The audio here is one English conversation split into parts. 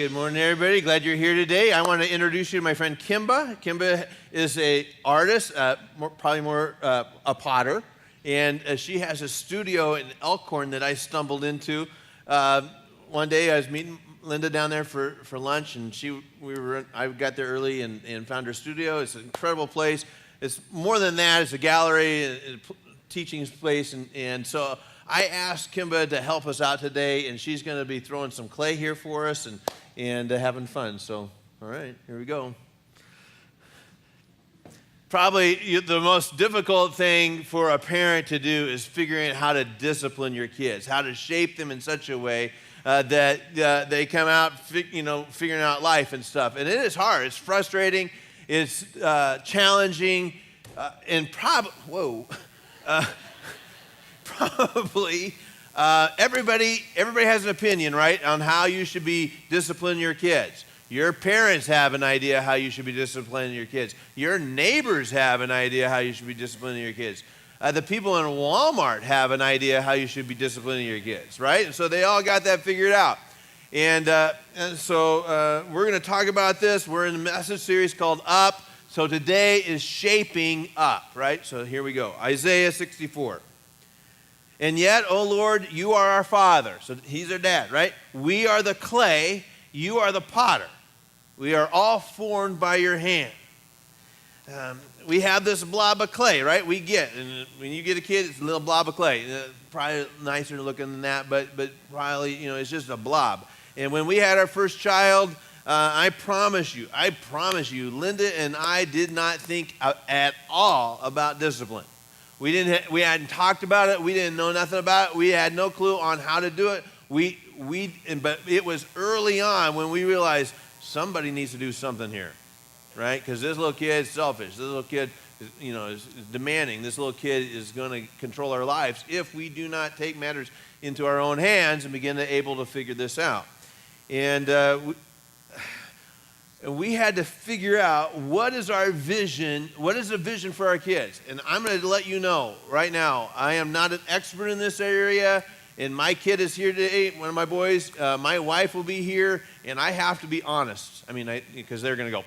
Good morning, everybody. Glad you're here today. I want to introduce you to my friend Kimba. Kimba is an artist, probably more a potter, and she has a studio in Elkhorn that I stumbled into. One day I was meeting Linda down there for lunch, and I got there early and found her studio. It's an incredible place. It's more than that. It's a gallery, a teaching place, and so I asked Kimba to help us out today, and she's going to be throwing some clay here for us and having fun. So, all right, here we go. Probably the most difficult thing for a parent to do is figuring out how to discipline your kids, how to shape them in such a way that they come out, figuring out life and stuff. And it is hard. It's frustrating. It's challenging, and probably everybody has an opinion, right, on how you should be disciplining your kids. Your parents have an idea how you should be disciplining your kids. Your neighbors have an idea how you should be disciplining your kids. The people in Walmart have an idea how you should be disciplining your kids, right? And so they all got that figured out. And so we're going to talk about this. We're in a message series called Up. So today is shaping up, right? So here we go. Isaiah 64. And yet, O Lord, you are our Father. So he's our dad, right? We are the clay. You are the potter. We are all formed by your hand. We have this blob of clay, right? And when you get a kid, it's a little blob of clay. Probably nicer looking than that, but probably, it's just a blob. And when we had our first child, I promise you, Linda and I did not think at all about discipline. We hadn't talked about it. We didn't know nothing about it. We had no clue on how to do it. But it was early on when we realized somebody needs to do something here, right? Because this little kid is selfish. This little kid, is demanding. This little kid is going to control our lives if we do not take matters into our own hands and begin to able to figure this out. And we had to figure out what is our vision, what is the vision for our kids. And I'm going to let you know right now, I am not an expert in this area, and my kid is here today, one of my boys. My wife will be here, and I have to be honest. Because they're going to go,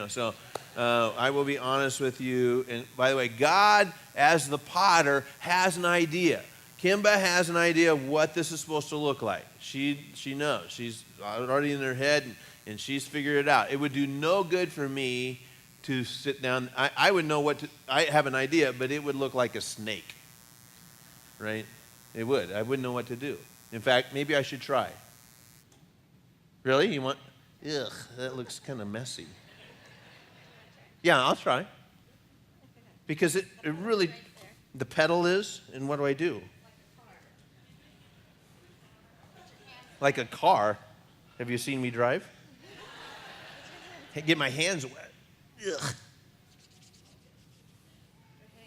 so I will be honest with you. And by the way, God, as the potter, has an idea. Kimba has an idea of what this is supposed to look like. She knows. She's already in her head, and she's figured it out. It would do no good for me to sit down. I would know I have an idea, but it would look like a snake, right? It would. I wouldn't know what to do. In fact, maybe I should try. Really? Ugh, that looks kind of messy. Yeah, I'll try. Because it really, the pedal is, and what do I do? Like a car. Have you seen me drive? Get my hands wet. Ugh. Go ahead and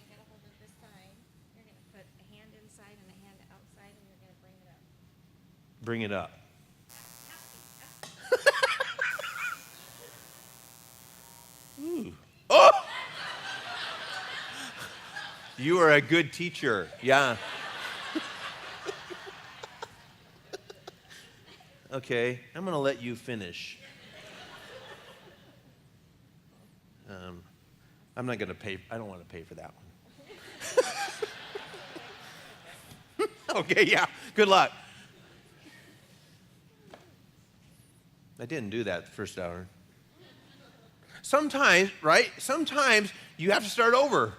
get a hold of this side. You're going to put a hand inside and a hand outside, and you're going to bring it up. Bring it up. Ooh. Oh! You are a good teacher. Yeah. Okay, I'm going to let you finish. I'm not going to pay. I don't want to pay for that one. Okay, yeah. Good luck. I didn't do that the first hour. Sometimes, right? Sometimes you have to start over.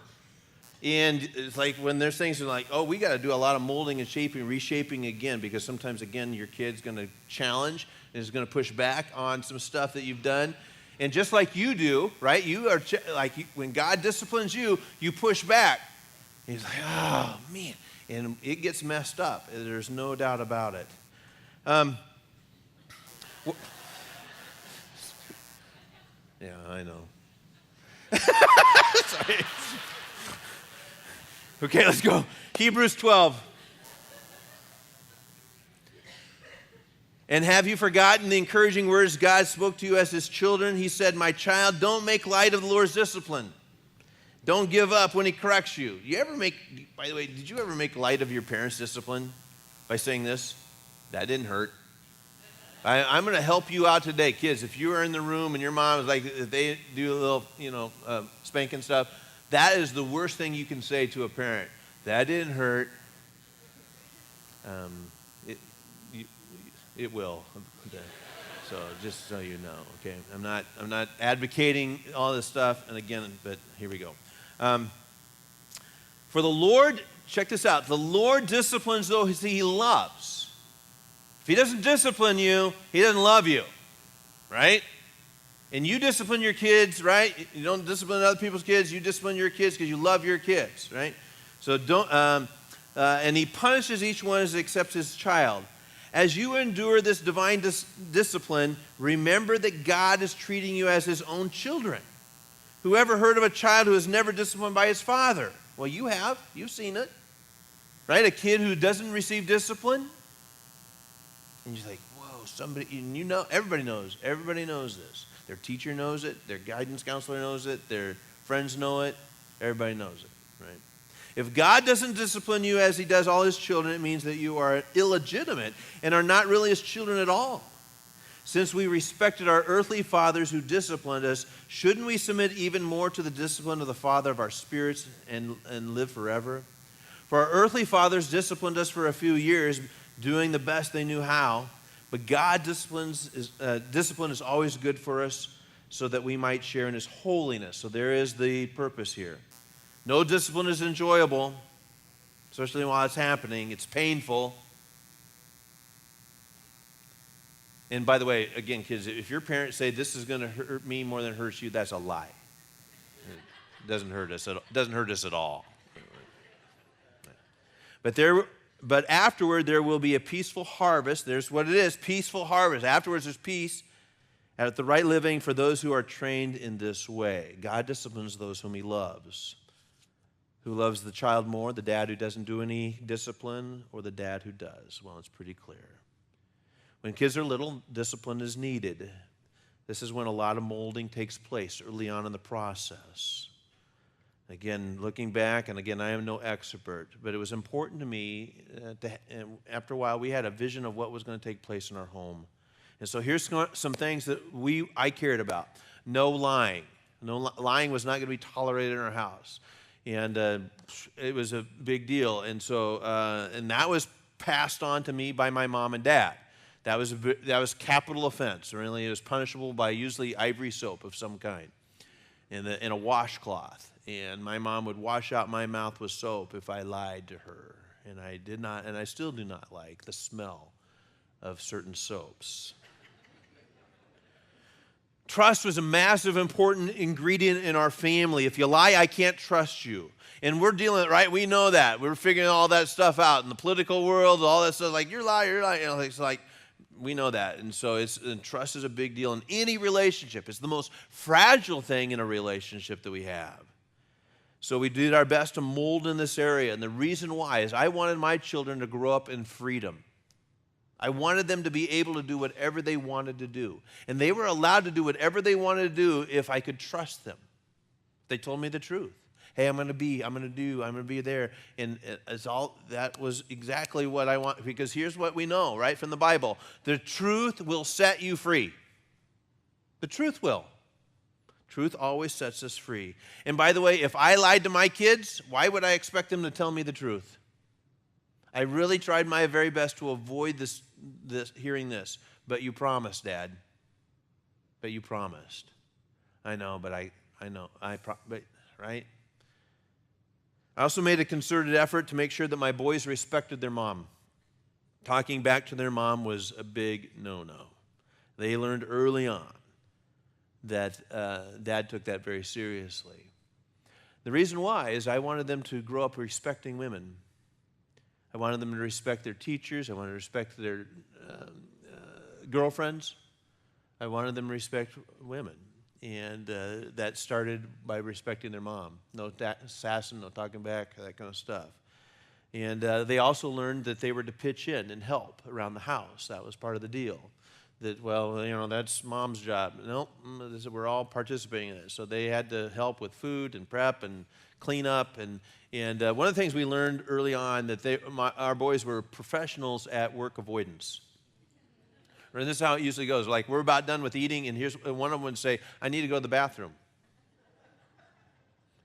And it's like when there's things like, oh, we got to do a lot of molding and shaping, reshaping again, because sometimes, again, your kid's going to challenge and is going to push back on some stuff that you've done. And just like you do, right? You are when God disciplines you, you push back. And he's like, oh, man. And it gets messed up. There's no doubt about it. Yeah, I know. Sorry. Okay, let's go. Hebrews 12. And have you forgotten the encouraging words God spoke to you as his children? He said, my child, don't make light of the Lord's discipline. Don't give up when he corrects you. By the way, did you ever make light of your parents' discipline by saying this? That didn't hurt. I'm going to help you out today. Kids, if you are in the room and your mom is like, if they do a little, spanking stuff, that is the worst thing you can say to a parent. That didn't hurt. It will. So just so you know, okay? I'm not advocating all this stuff, and again, but here we go. For the Lord, check this out. The Lord disciplines those he loves. If he doesn't discipline you, he doesn't love you, right? And you discipline your kids, right? You don't discipline other people's kids. You discipline your kids because you love your kids, right? So don't. And he punishes each one as he accepts his child. As you endure this divine discipline, remember that God is treating you as his own children. Who ever heard of a child who is never disciplined by his father? Well, you have. You've seen it. Right? A kid who doesn't receive discipline. And you're like, whoa, somebody, and everybody knows. Everybody knows this. Their teacher knows it. Their guidance counselor knows it. Their friends know it. Everybody knows it, right? If God doesn't discipline you as he does all his children, it means that you are illegitimate and are not really his children at all. Since we respected our earthly fathers who disciplined us, shouldn't we submit even more to the discipline of the Father of our spirits and live forever? For our earthly fathers disciplined us for a few years, doing the best they knew how, but God discipline is always good for us so that we might share in his holiness. So there is the purpose here. No discipline is enjoyable, especially while it's happening. It's painful. And by the way, again, kids, if your parents say this is going to hurt me more than it hurts you, that's a lie. It doesn't hurt us at all. But afterward there will be a peaceful harvest. There's what it is, peaceful harvest. Afterwards there's peace at the right living for those who are trained in this way. God disciplines those whom he loves. Who loves the child more, the dad who doesn't do any discipline or the dad who does? Well, it's pretty clear. When kids are little, discipline is needed. This is when a lot of molding takes place early on in the process. Again, looking back, and again, I am no expert, but it was important to me, after a while, we had a vision of what was going to take place in our home. And so here's some things that I cared about. No lying. No lying was not going to be tolerated in our house. And it was a big deal. And so, and that was passed on to me by my mom and dad. That was capital offense. Really, it was punishable by usually ivory soap of some kind in a washcloth. And my mom would wash out my mouth with soap if I lied to her. And I did not, and I still do not like the smell of certain soaps. Trust was a massive, important ingredient in our family. If you lie, I can't trust you. And we're dealing, right? We know that. We're figuring all that stuff out in the political world, all that stuff. Like, you're lying. It's like, we know that. And so and trust is a big deal in any relationship. It's the most fragile thing in a relationship that we have. So we did our best to mold in this area. And the reason why is I wanted my children to grow up in freedom. I wanted them to be able to do whatever they wanted to do. And they were allowed to do whatever they wanted to do if I could trust them. They told me the truth. Hey, I'm going to be there. And that was exactly what I want. Because here's what we know, right, from the Bible. The truth will set you free. The truth will. Truth always sets us free. And by the way, if I lied to my kids, why would I expect them to tell me the truth? I really tried my very best to avoid this hearing this. But you promised, Dad. But you promised. I know, but right? I also made a concerted effort to make sure that my boys respected their mom. Talking back to their mom was a big no-no. They learned early on that Dad took that very seriously. The reason why is I wanted them to grow up respecting women. I wanted them to respect their teachers. I wanted to respect their girlfriends. I wanted them to respect women. And that started by respecting their mom. No sassing, no talking back, that kind of stuff. And they also learned that they were to pitch in and help around the house. That was part of the deal. That, that's mom's job. No, we're all participating in it. So they had to help with food and prep and clean up. And one of the things we learned early on that our boys were professionals at work avoidance. And this is how it usually goes. Like, we're about done with eating, and one of them would say, I need to go to the bathroom.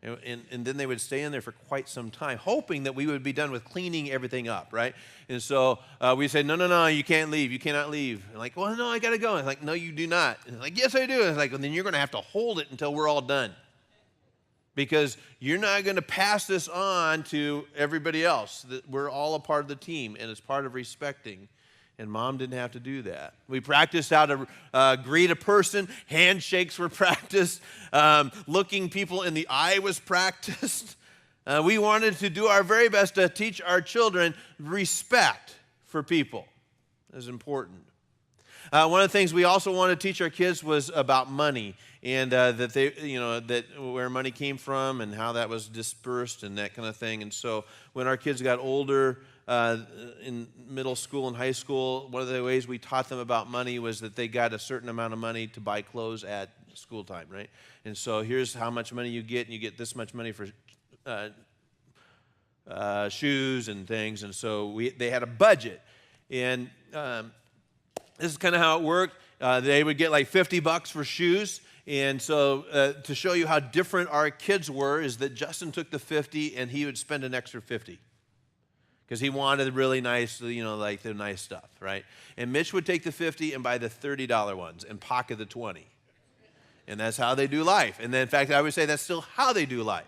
And then they would stay in there for quite some time, hoping that we would be done with cleaning everything up, right? And so we say, no, you can't leave. You cannot leave. And like, well, no, I got to go. And like, no, you do not. And like, yes, I do. And it's like, well, then you're going to have to hold it until we're all done. Because you're not going to pass this on to everybody else. We're all a part of the team, and it's part of respecting. And Mom didn't have to do that. We practiced how to greet a person. Handshakes were practiced. Looking people in the eye was practiced. We wanted to do our very best to teach our children respect for people. It was important. One of the things we also wanted to teach our kids was about money, and that they, that where money came from and how that was dispersed and that kind of thing. And so when our kids got older, in middle school and high school, one of the ways we taught them about money was that they got a certain amount of money to buy clothes at school time, right? And so here's how much money you get, and you get this much money for shoes and things. And so they had a budget, and this is kind of how it worked. They would get like $50 for shoes. And so to show you how different our kids were is that Justin took the 50 and he would spend an extra 50. Because he wanted really nice, like the nice stuff, right? And Mitch would take the 50 and buy the $30 ones and pocket the 20. And that's how they do life. And then, in fact, I would say that's still how they do life.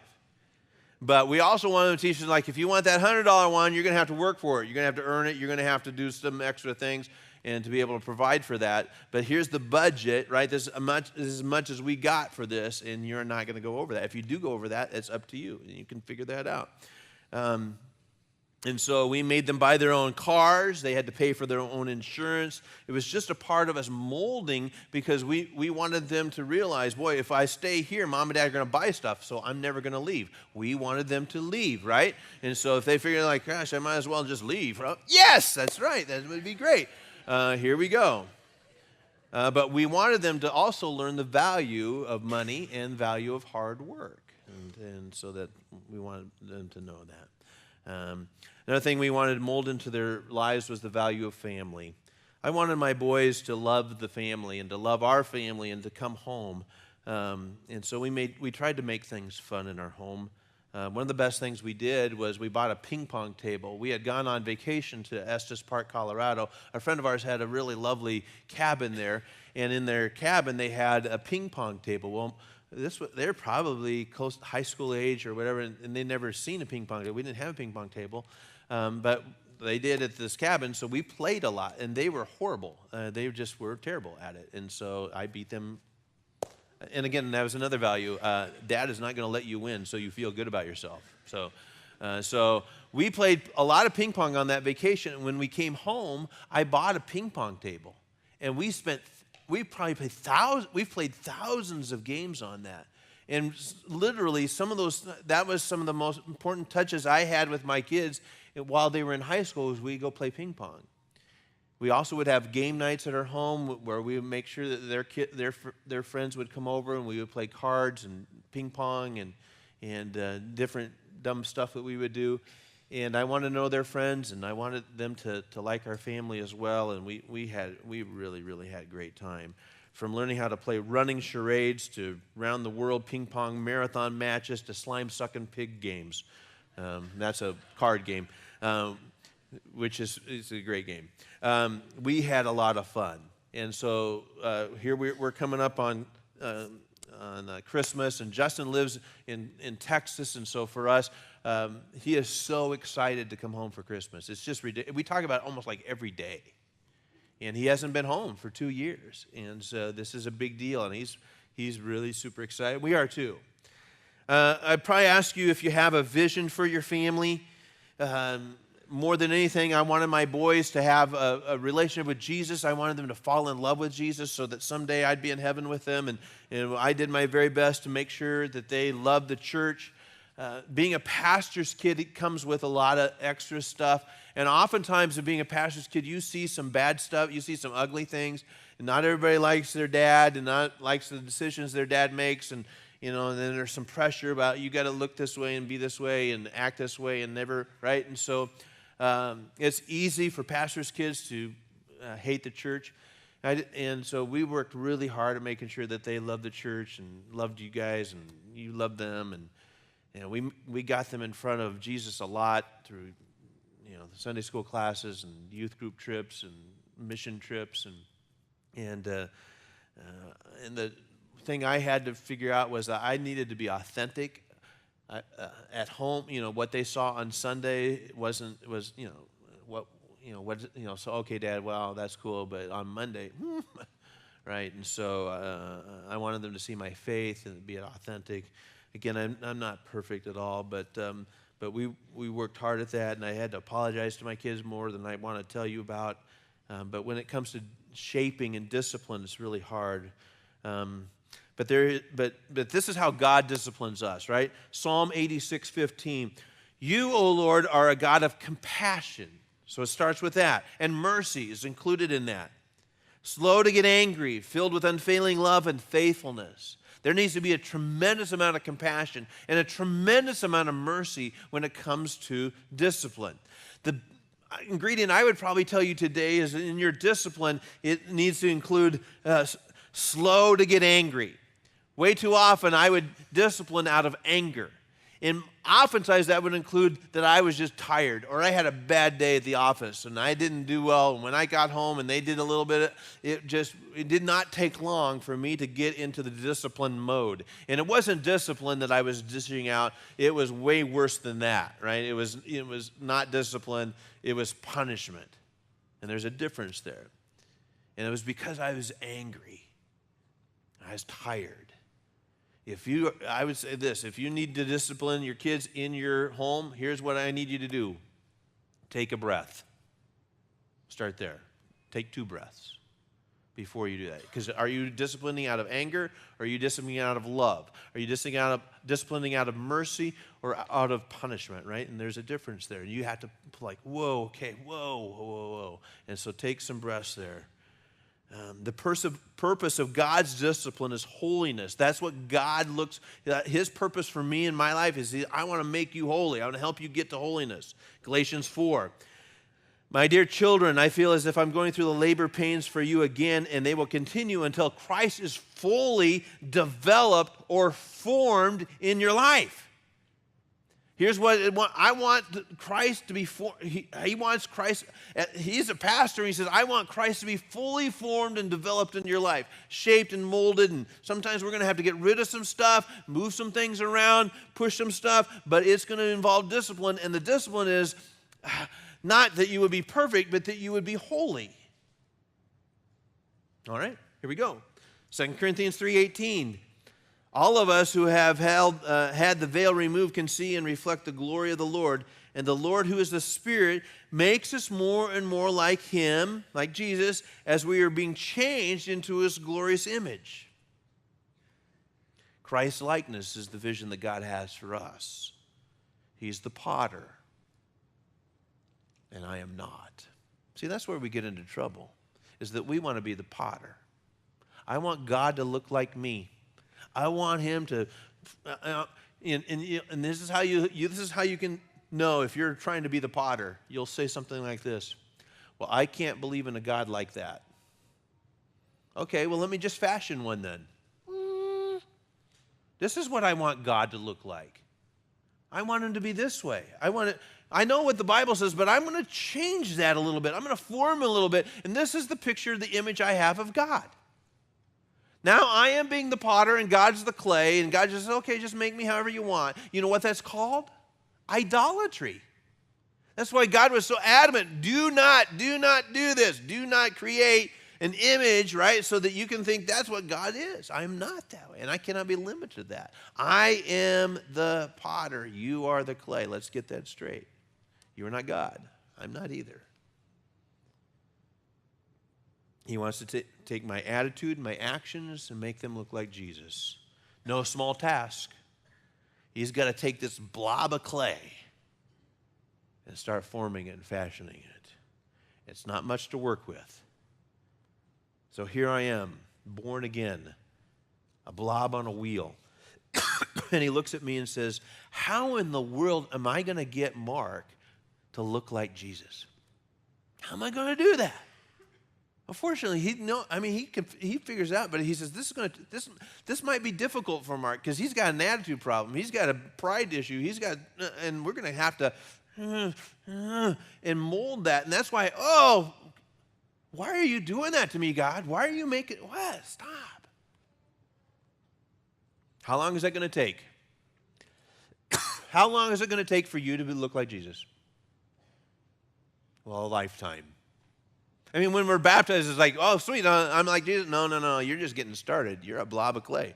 But we also wanted to teach them, like, if you want that $100 one, you're going to have to work for it. You're going to have to earn it. You're going to have to do some extra things and to be able to provide for that. But here's the budget, right? This is as much as we got for this, and you're not going to go over that. If you do go over that, it's up to you, and you can figure that out. And so we made them buy their own cars. They had to pay for their own insurance. It was just a part of us molding, because we wanted them to realize, boy, if I stay here, Mom and Dad are going to buy stuff, so I'm never going to leave. We wanted them to leave, right? And so if they figured, like, gosh, I might as well just leave. Yes, that's right. That would be great. Here we go. But we wanted them to also learn the value of money and value of hard work. And so that we wanted them to know that. Another thing we wanted to mold into their lives was the value of family. I wanted my boys to love the family and to love our family and to come home. And so we tried to make things fun in our home. One of the best things we did was we bought a ping pong table. We had gone on vacation to Estes Park, Colorado. A friend of ours had a really lovely cabin there, and in their cabin they had a ping pong table. Well, they're probably close to high school age or whatever, and they'd never seen a ping pong table. We didn't have a ping pong table, but they did at this cabin, so we played a lot, and they were horrible. They just were terrible at it, and so I beat them. And again, that was another value. Dad is not going to let you win, so you feel good about yourself. So we played a lot of ping pong on that vacation, and when we came home, I bought a ping pong table, and we played thousands of games on that. And literally, that was some of the most important touches I had with my kids while they were in high school, was we go play ping pong. We also would have game nights at our home where we would make sure that their friends would come over, and we would play cards and ping pong and different dumb stuff that we would do. And I wanted to know their friends, and I wanted them to like our family as well. And we really, really had a great time. From learning how to play running charades to round the world ping pong marathon matches to slime sucking pig games. That's a card game, which is a great game. We had a lot of fun. And so here we're coming up on Christmas, and Justin lives in Texas, and so for us, he is so excited to come home for Christmas. It's just ridiculous. We talk about it almost like every day. And he hasn't been home for 2 years. And so this is a big deal, and he's really super excited. We are too. I'd probably ask you if you have a vision for your family. More than anything, I wanted my boys to have a relationship with Jesus. I wanted them to fall in love with Jesus so that someday I'd be in heaven with them. And I did my very best to make sure that they loved the church. Being a pastor's kid, it comes with a lot of extra stuff. And oftentimes, being a pastor's kid, you see some bad stuff. You see some ugly things. And not everybody likes their dad and not likes the decisions their dad makes. And then there's some pressure about you got to look this way and be this way and act this way and never, right? And so it's easy for pastors' kids to hate the church. And so we worked really hard at making sure that they loved the church and loved you guys and you loved them. And we got them in front of Jesus a lot through, the Sunday school classes and youth group trips and mission trips. And the thing I had to figure out was that I needed to be authentic. At home, what they saw on Sunday was so okay, Dad, well, that's cool, but on Monday, right? And so I wanted them to see my faith and be authentic. Again, I'm not perfect at all, but we worked hard at that, and I had to apologize to my kids more than I want to tell you about. But when it comes to shaping and discipline, it's really hard. But this is how God disciplines us, right? Psalm 86:15. You, O Lord, are a God of compassion. So it starts with that. And mercy is included in that. Slow to get angry, filled with unfailing love and faithfulness. There needs to be a tremendous amount of compassion and a tremendous amount of mercy when it comes to discipline. The ingredient I would probably tell you today is in your discipline, it needs to include slow to get angry. Way too often I would discipline out of anger. And oftentimes that would include that I was just tired or I had a bad day at the office and I didn't do well. And when I got home and they did a little bit, it did not take long for me to get into the discipline mode. And it wasn't discipline that I was dishing out. It was way worse than that, right? It was not discipline. It was punishment. And there's a difference there. And it was because I was angry. I was tired. I would say this, if you need to discipline your kids in your home, here's what I need you to do. Take a breath. Start there. Take 2 breaths before you do that. Because are you disciplining out of anger or are you disciplining out of love? Are you disciplining out of mercy or out of punishment, right? And there's a difference there. You have to whoa, okay, whoa. And so take some breaths there. The purpose of God's discipline is holiness. That's what God looks, his purpose for me in my life is I want to make you holy. I want to help you get to holiness. Galatians 4. My dear children, I feel as if I'm going through the labor pains for you again, and they will continue until Christ is fully developed or formed in your life. Here's what I want Christ to be he wants Christ. He's a pastor. He says, I want Christ to be fully formed and developed in your life, shaped and molded. And sometimes we're going to have to get rid of some stuff, move some things around, push some stuff, but it's going to involve discipline. And the discipline is not that you would be perfect, but that you would be holy. All right, here we go. 2 Corinthians 3:18. All of us who have had the veil removed can see and reflect the glory of the Lord. And the Lord, who is the Spirit, makes us more and more like Him, like Jesus, as we are being changed into His glorious image. Christ's likeness is the vision that God has for us. He's the potter, and I am not. See, that's where we get into trouble, is that we want to be the potter. I want God to look like me. I want him to, and this is how you can know if you're trying to be the potter. You'll say something like this: well, I can't believe in a God like that. Okay, well, let me just fashion one then. This is what I want God to look like. I want him to be this way. I know what the Bible says, but I'm going to change that a little bit. I'm going to form a little bit, and this is the picture, the image I have of God. Now I am being the potter and God's the clay, and God just says, okay, just make me however you want. You know what that's called? Idolatry. That's why God was so adamant, do not do this. Do not create an image, right, so that you can think that's what God is. I am not that way, and I cannot be limited to that. I am the potter. You are the clay. Let's get that straight. You are not God. I'm not either. He wants to take my attitude and my actions and make them look like Jesus. No small task. He's got to take this blob of clay and start forming it and fashioning it. It's not much to work with. So here I am, born again, a blob on a wheel. And he looks at me and says, how in the world am I going to get Mark to look like Jesus? How am I going to do that? Unfortunately, he figures it out, but he says this might be difficult for Mark because he's got an attitude problem. He's got a pride issue. And we're going to have to and mold that. And that's why, why are you doing that to me, God? Why are you making what? Stop. How long is that going to take? How long is it going to take for you to look like Jesus? Well, a lifetime. I mean, when we're baptized, it's like, oh, sweet, I'm like Jesus. No, you're just getting started. You're a blob of clay.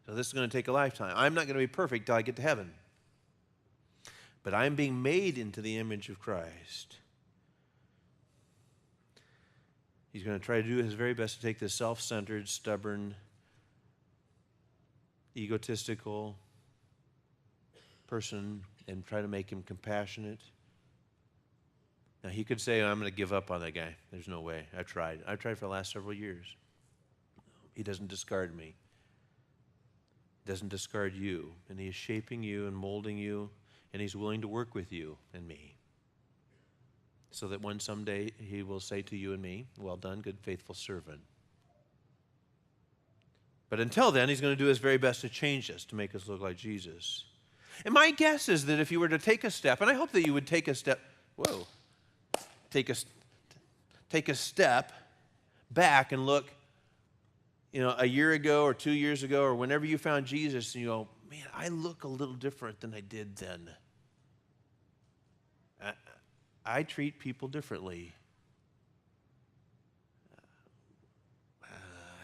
So this is going to take a lifetime. I'm not going to be perfect till I get to heaven. But I'm being made into the image of Christ. He's going to try to do his very best to take this self-centered, stubborn, egotistical person and try to make him compassionate. Now, he could say, I'm going to give up on that guy. There's no way. I've tried. I've tried for the last several years. He doesn't discard me. He doesn't discard you. And he is shaping you and molding you, and he's willing to work with you and me. So that someday he will say to you and me, well done, good, faithful servant. But until then, he's going to do his very best to change us, to make us look like Jesus. And my guess is that if you were to take a step, and I hope that you would take a step, take a step back and look, a year ago or 2 years ago or whenever you found Jesus, and you go, man, I look a little different than I did then. I treat people differently.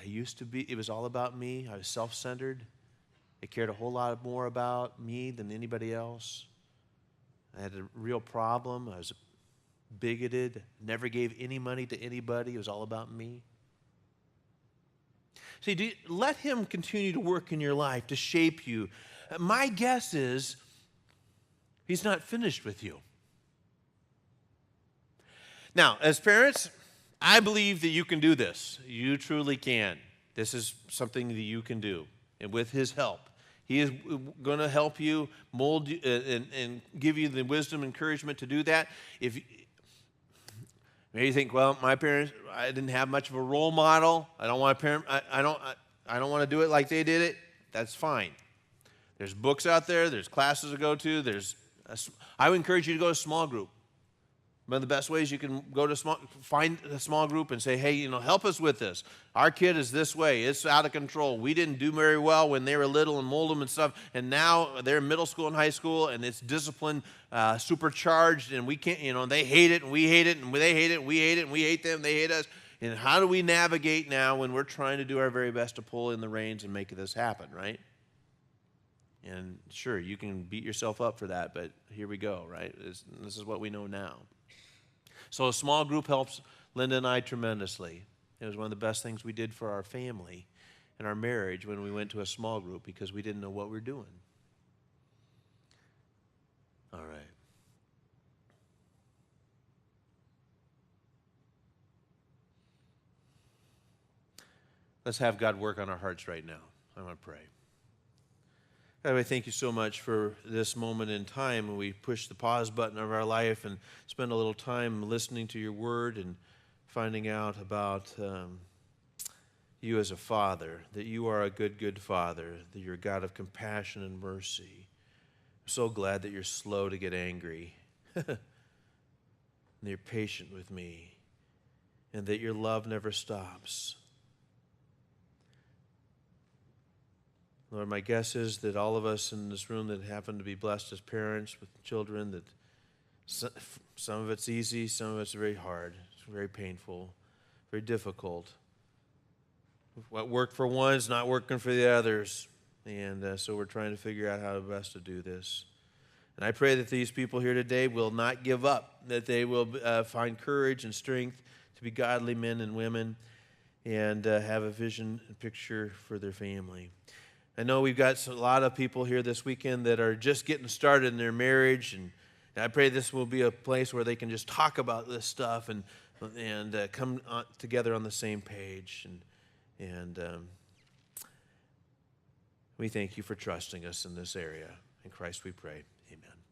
It was all about me. I was self-centered. I cared a whole lot more about me than anybody else. I had a real problem. I was bigoted, never gave any money to anybody. It was all about me. See, let him continue to work in your life, to shape you. My guess is he's not finished with you. Now, as parents, I believe that you can do this. You truly can. This is something that you can do. And with his help, he is going to help you, mold you, and give you the wisdom and encouragement to do that. Maybe you think, well, my parents, I didn't have much of a role model. I don't want to do it like they did it. That's fine. There's books out there. There's classes to go to. I would encourage you to go to a small group. One of the best ways you can find a small group and say, hey, help us with this. Our kid is this way. It's out of control. We didn't do very well when they were little and mold them and stuff. And now they're in middle school and high school, and it's discipline supercharged, and we can't, they hate it, and we hate it, and they hate it, and we hate it, and we hate them, they hate us. And how do we navigate now when we're trying to do our very best to pull in the reins and make this happen, right? And sure, you can beat yourself up for that, but here we go, right? This is what we know now. So a small group helps Linda and I tremendously. It was one of the best things we did for our family and our marriage when we went to a small group because we didn't know what we were doing. All right. Let's have God work on our hearts right now. I'm going to pray. God, I thank you so much for this moment in time when we push the pause button of our life and spend a little time listening to your word and finding out about you as a father, that you are a good, good father, that you're a God of compassion and mercy. I'm so glad that you're slow to get angry and that you're patient with me and that your love never stops. Lord, my guess is that all of us in this room that happen to be blessed as parents with children, that some of it's easy, some of it's very hard, it's very painful, very difficult. What worked for one is not working for the others, and so we're trying to figure out how best to do this. And I pray that these people here today will not give up, that they will find courage and strength to be godly men and women and have a vision and picture for their family. I know we've got a lot of people here this weekend that are just getting started in their marriage, and I pray this will be a place where they can just talk about this stuff and come together on the same page. And we thank you for trusting us in this area. In Christ we pray. Amen.